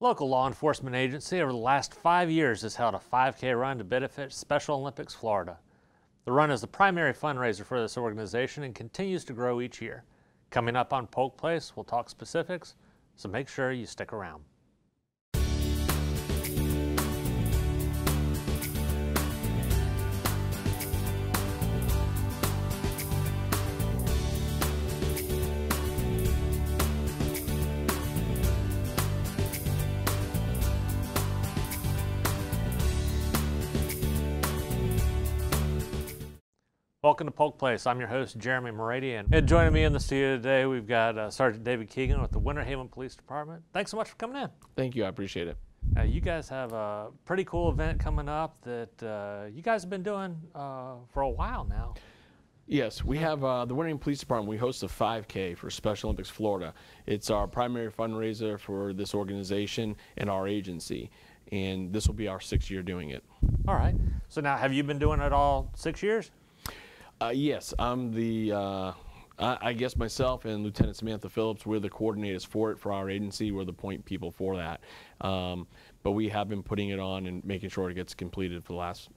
Local law enforcement agency over the last 5 years has held a 5K run to benefit Special Olympics Florida. The run is the primary fundraiser for this organization and continues to grow each year. Coming up on Polk Place, we'll talk specifics, so make sure you stick around. Welcome to Polk Place. I'm your host, Jeremy Morady, and joining me in the studio today, we've got Sergeant David Keegan with the Winter Haven Police Department. Thanks so much for coming in. Thank you. I appreciate it. You guys have a pretty cool event coming up that you guys have been doing for a while now. Yes, we have the Winter Haven Police Department. We host a 5K for Special Olympics Florida. It's our primary fundraiser for this organization and our agency, and this will be our 6th year doing it. All right. So now, have you been doing it all 6 years? Yes, I'm the, I guess myself and Lieutenant Samantha Phillips, we're the coordinators for it for our agency. We're the point people for that. But we have been putting it on and making sure it gets completed for the last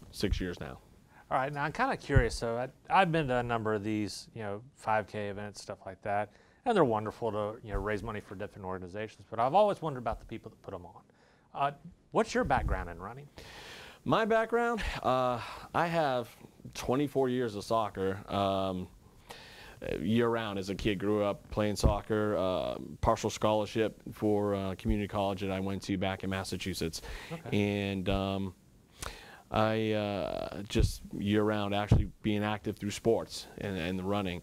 6 years now. All right, now I'm kind of curious. So I've been to a number of these, 5K events, stuff like that, and they're wonderful to, raise money for different organizations. But I've always wondered about the people that put them on. What's your background in running? My background, I have 24 years of soccer, year-round as a kid. Grew up playing soccer, partial scholarship for community college that I went to back in Massachusetts. Okay. And I just year-round actually being active through sports and the running.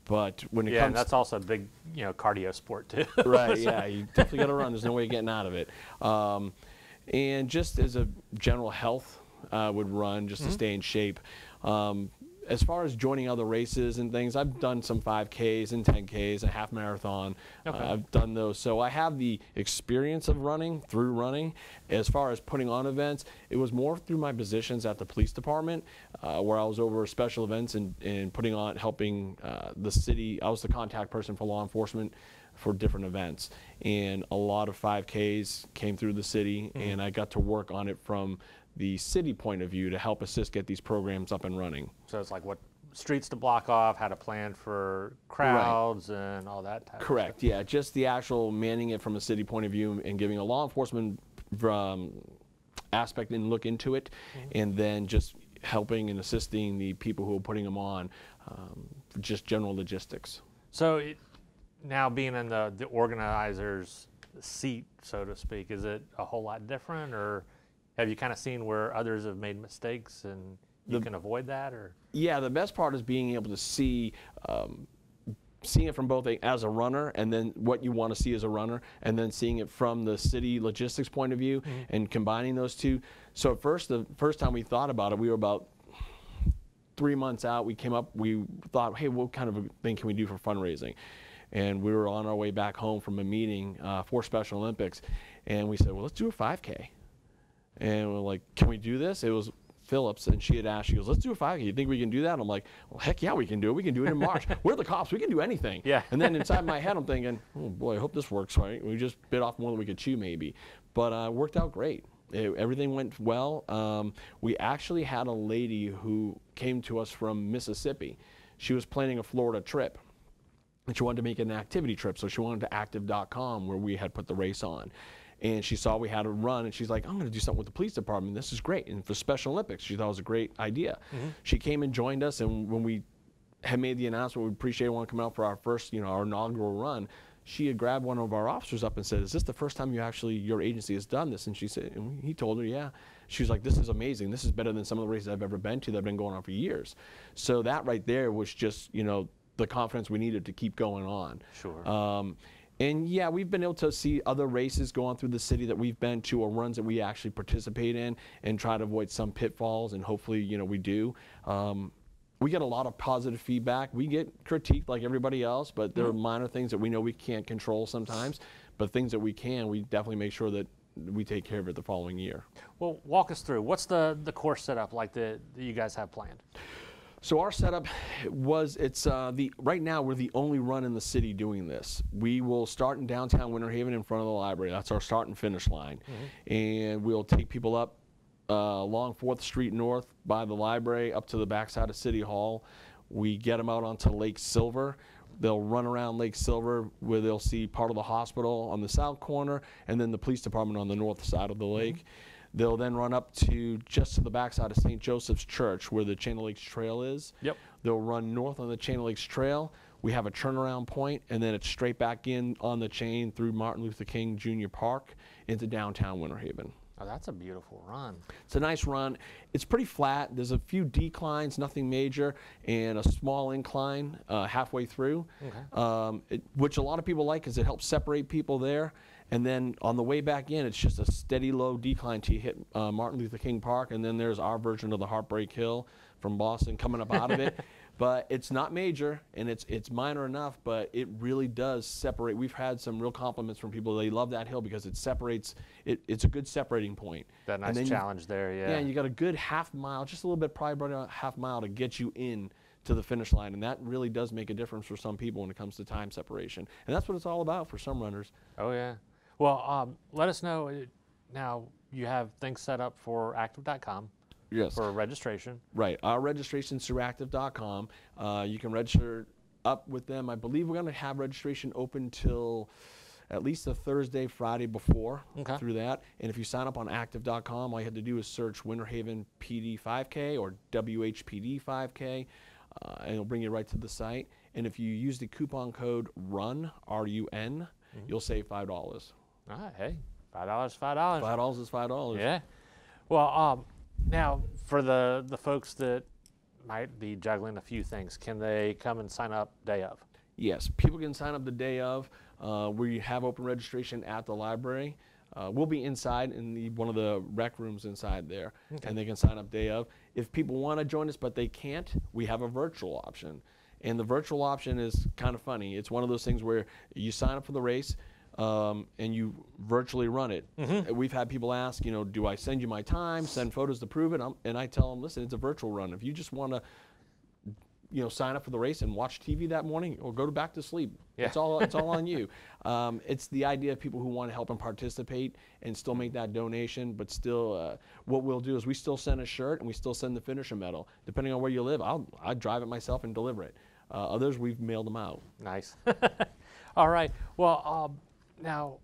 But when it comes, and that's also a big, cardio sport too. Right, yeah, you definitely got to run. There's no way of getting out of it. And just as a general health, would run just to stay in shape. As far as joining other races and things, I've done some 5Ks and 10Ks, a half marathon. Okay. I've done those. So I have the experience of running through running. As far as putting on events, it was more through my positions at the police department, where I was over special events and putting on, helping the city. I was the contact person for law enforcement for different events, and a lot of 5Ks came through the city, and I got to work on it from the city point of view to help assist get these programs up and running. So it's like what streets to block off, how to plan for crowds, right, and all that type Correct, of stuff. Yeah, just the actual manning it from a city point of view and giving a law enforcement aspect and look into it, and then just helping and assisting the people who are putting them on, just general logistics. So now being in the organizer's seat, so to speak, is it a whole lot different, or have you kind of seen where others have made mistakes and you can avoid that? Or yeah, the best part is being able to see seeing it from both as a runner, and then what you want to see as a runner, and then seeing it from the city logistics point of view, and combining those two. So at first, the first time we thought about it, we were about 3 months out. We came up, we thought, hey, what kind of a thing can we do for fundraising? And we were on our way back home from a meeting for Special Olympics, and we said, well, let's do a 5K. And we're like, can we do this? It was Phillips, and she had asked, she goes, let's do a 5K. You think we can do that? I'm like, well, heck yeah, we can do it. We can do it in March. We're the cops. We can do anything. Yeah. And then inside my head, I'm thinking, oh boy, I hope this works, right? We just bit off more than we could chew, maybe. But it worked out great. Everything went well. We actually had a lady who came to us from Mississippi. She was planning a Florida trip, and she wanted to make it an activity trip. So she wanted to active.com, where we had put the race on. And she saw we had a run, and she's like, I'm going to do something with the police department. This is great. And for Special Olympics, she thought it was a great idea. She came and joined us, and when we had made the announcement, we appreciate everyone coming out for our first, our inaugural run, she had grabbed one of our officers up and said, is this the first time your agency has done this? And she said, and he told her, yeah. She was like, this is amazing. This is better than some of the races I've ever been to that have been going on for years. So that right there was just, the confidence we needed to keep going on. Sure. And yeah, we've been able to see other races go on through the city that we've been to, or runs that we actually participate in, and try to avoid some pitfalls, and hopefully, we do. We get a lot of positive feedback. We get critiqued like everybody else, but there are minor things that we know we can't control sometimes, but things that we can, we definitely make sure that we take care of it the following year. Well, walk us through. What's the course setup like that you guys have planned? So our setup was, right now we're the only run in the city doing this. We will start in downtown Winter Haven in front of the library. That's our start and finish line. And we'll take people up along 4th Street North by the library up to the backside of City Hall. We get them out onto Lake Silver. They'll run around Lake Silver where they'll see part of the hospital on the south corner and then the police department on the north side of the lake. They'll then run up to just to the backside of St. Joseph's Church where the Chain of Lakes Trail is. Yep. They'll run north on the Chain of Lakes Trail. We have a turnaround point, and then it's straight back in on the chain through Martin Luther King Jr. Park into downtown Winter Haven. Oh, that's a beautiful run. It's a nice run. It's pretty flat. There's a few declines, nothing major, and a small incline halfway through, which a lot of people like because it helps separate people there. And then on the way back in, it's just a steady low decline till you hit Martin Luther King Park, and then there's our version of the Heartbreak Hill from Boston coming up out of it. But it's not major, and it's minor enough, but it really does separate. We've had some real compliments from people. They love that hill because it separates. It's a good separating point. That nice challenge there, yeah. Yeah, and you got a good half mile, just a little bit, probably about a half mile to get you in to the finish line, and that really does make a difference for some people when it comes to time separation. And that's what it's all about for some runners. Oh, yeah. Well, let us know. Now, you have things set up for active.com. Yes. For registration. Right. Our registration's through active.com. You can register up with them. I believe we're going to have registration open till at least the Thursday, Friday before through that. And if you sign up on active.com, all you have to do is search Winter Haven PD 5K or WHPD 5K, and it'll bring you right to the site. And if you use the coupon code RUN, R-U-N, you'll save $5. All right, hey, $5, $5. $5 is $5. Yeah. Well, now for the folks that might be juggling a few things, can they come and sign up day of? Yes, people can sign up the day of. We have open registration at the library. We'll be inside in one of the rec rooms inside there, and they can sign up day of. If people want to join us but they can't, we have a virtual option. And the virtual option is kind of funny. It's one of those things where you sign up for the race, and you virtually run it. We've had people ask, do I send you my time, send photos to prove it? And I tell them, listen, it's a virtual run. If you just want to sign up for the race and watch TV that morning or go back to sleep, it's all on you. It's the idea of people who want to help and participate and still make that donation, but still what we'll do is we still send a shirt and we still send the finisher medal. Depending on where you live, I'll drive it myself and deliver it. Others, we've mailed them out. Nice. All right. Well, now,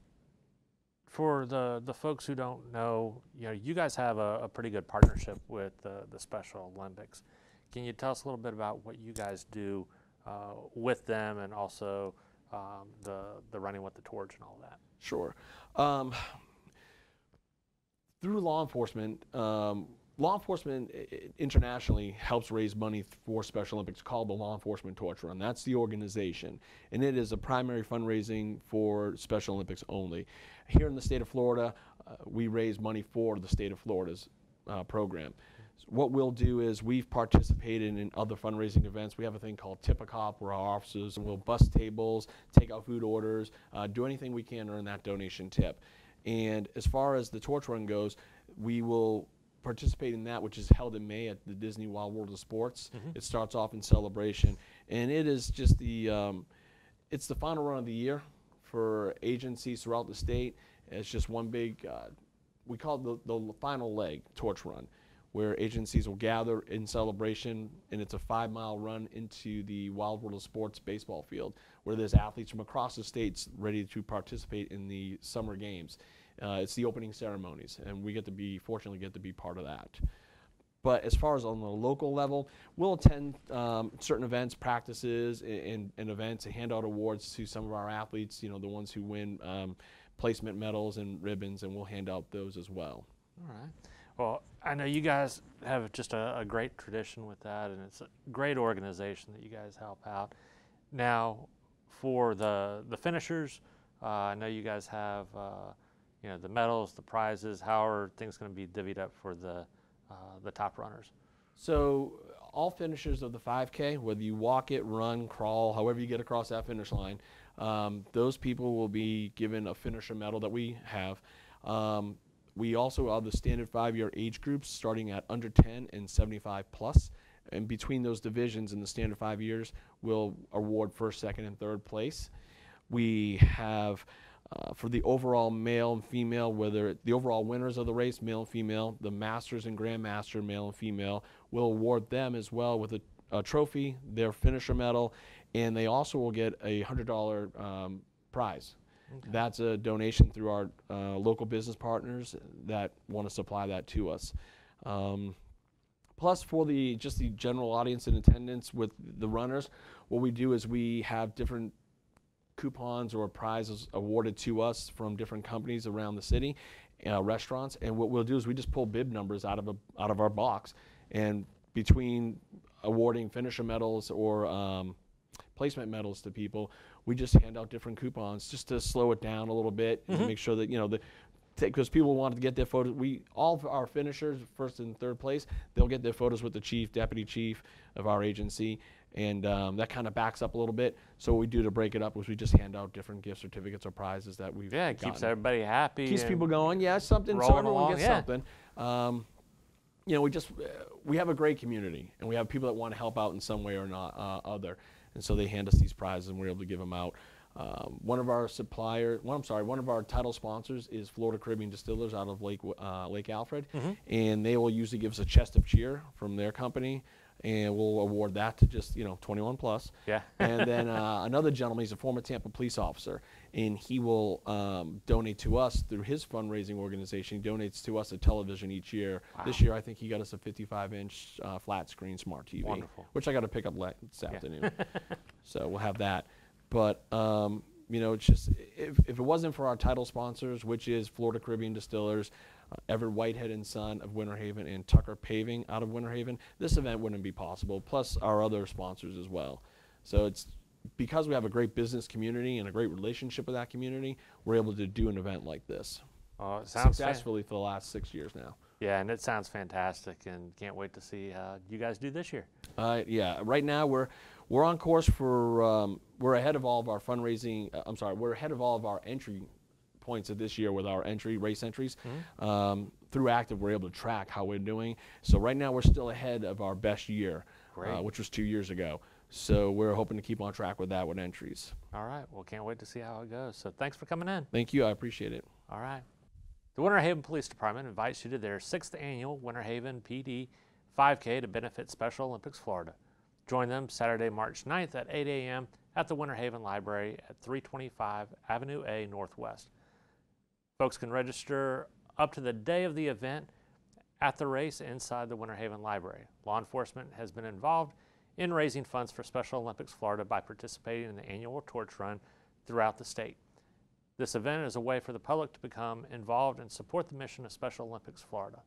for the folks who don't know, you guys have a pretty good partnership with the Special Olympics. Can you tell us a little bit about what you guys do with them, and also the running with the torch and all that? Sure. Through law enforcement internationally helps raise money for Special Olympics called the Law Enforcement Torch Run. That's the organization, and it is a primary fundraising for Special Olympics only. Here in the state of Florida, we raise money for the state of Florida's program. So what we'll do is we've participated in other fundraising events. We have a thing called Tip a Cop where our officers will bus tables, take out food orders, do anything we can to earn that donation tip. And as far as the torch run goes, we will participate in that, which is held in May at the Disney Wild World of Sports. It starts off in celebration, and it is just it's the final run of the year for agencies throughout the state. It's just one big, we call it the final leg torch run, where agencies will gather in celebration, and it's a 5-mile run into the Wild World of Sports baseball field, where there's athletes from across the states ready to participate in the summer games. It's the opening ceremonies, and we fortunately get to be part of that. But as far as on the local level, we'll attend certain events, practices, and events, and hand out awards to some of our athletes, the ones who win placement medals and ribbons, and we'll hand out those as well. All right. Well, I know you guys have just a great tradition with that, and it's a great organization that you guys help out. Now, for the finishers, I know you guys have the medals, the prizes. How are things going to be divvied up for the top runners? So all finishers of the 5K, whether you walk it, run, crawl, however you get across that finish line, those people will be given a finisher medal that we have. We also are the standard 5-year age groups starting at under 10 and 75 plus. and between those divisions in the standard 5 years, we'll award first, second, and third place. We have for the overall male and female, the overall winners of the race, male and female, the masters and grandmaster, male and female, we'll award them as well with a trophy, their finisher medal, and they also will get a $100 prize. Okay. That's a donation through our local business partners that want to supply that to us. Plus, for just the general audience in attendance with the runners, what we do is we have different coupons or prizes awarded to us from different companies around the city, restaurants, and what we'll do is we just pull bib numbers out of our box, and between awarding finisher medals or placement medals to people, we just hand out different coupons just to slow it down a little bit and make sure that, you know, because people want to get their photos. All of our finishers, first and third place, they'll get their photos with the chief, deputy chief of our agency, and that kind of backs up a little bit. So what we do to break it up is we just hand out different gift certificates or prizes that we've it keeps everybody happy. Keeps people going. Yeah, something so everyone gets something. You know, we have a great community, and we have people that want to help out in some way or not other, and so they hand us these prizes, and we're able to give them out. One of our title sponsors is Florida Caribbean Distillers out of Lake Alfred, and they will usually give us a chest of cheer from their company, and we'll award that to just 21 plus. Yeah. And then another gentleman, he's a former Tampa police officer, and he will donate to us through his fundraising organization. He donates to us a television each year. Wow. This year, I think he got us a 55-inch flat screen smart TV, wonderful, which I got to pick up this afternoon. So we'll have that. But it's just if it wasn't for our title sponsors, which is Florida Caribbean Distillers, Everett Whitehead and Son of Winter Haven, and Tucker Paving out of Winter Haven, this event wouldn't be possible, plus our other sponsors as well. So it's because we have a great business community and a great relationship with that community, we're able to do an event like this successfully for the last 6 years now. Yeah, and it sounds fantastic, and can't wait to see how you guys do this year. Yeah, right now we're on course for we're ahead of all of our fundraising. We're ahead of all of our entry points of this year with our race entries. Through Active, we're able to track how we're doing. So right now we're still ahead of our best year, which was 2 years ago. So we're hoping to keep on track with that with entries. All right. Well, can't wait to see how it goes. So thanks for coming in. Thank you. I appreciate it. All right. The Winter Haven Police Department invites you to their 6th annual Winter Haven PD 5K to benefit Special Olympics Florida. Join them Saturday, March 9th at 8 a.m. at the Winter Haven Library at 325 Avenue A Northwest. Folks can register up to the day of the event at the race inside the Winter Haven Library. Law enforcement has been involved in raising funds for Special Olympics Florida by participating in the annual torch run throughout the state. This event is a way for the public to become involved and support the mission of Special Olympics Florida.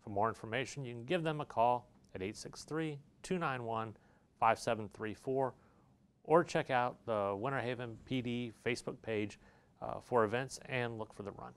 For more information, you can give them a call at 863-291-5734 or check out the Winter Haven PD Facebook page for events and look for the run.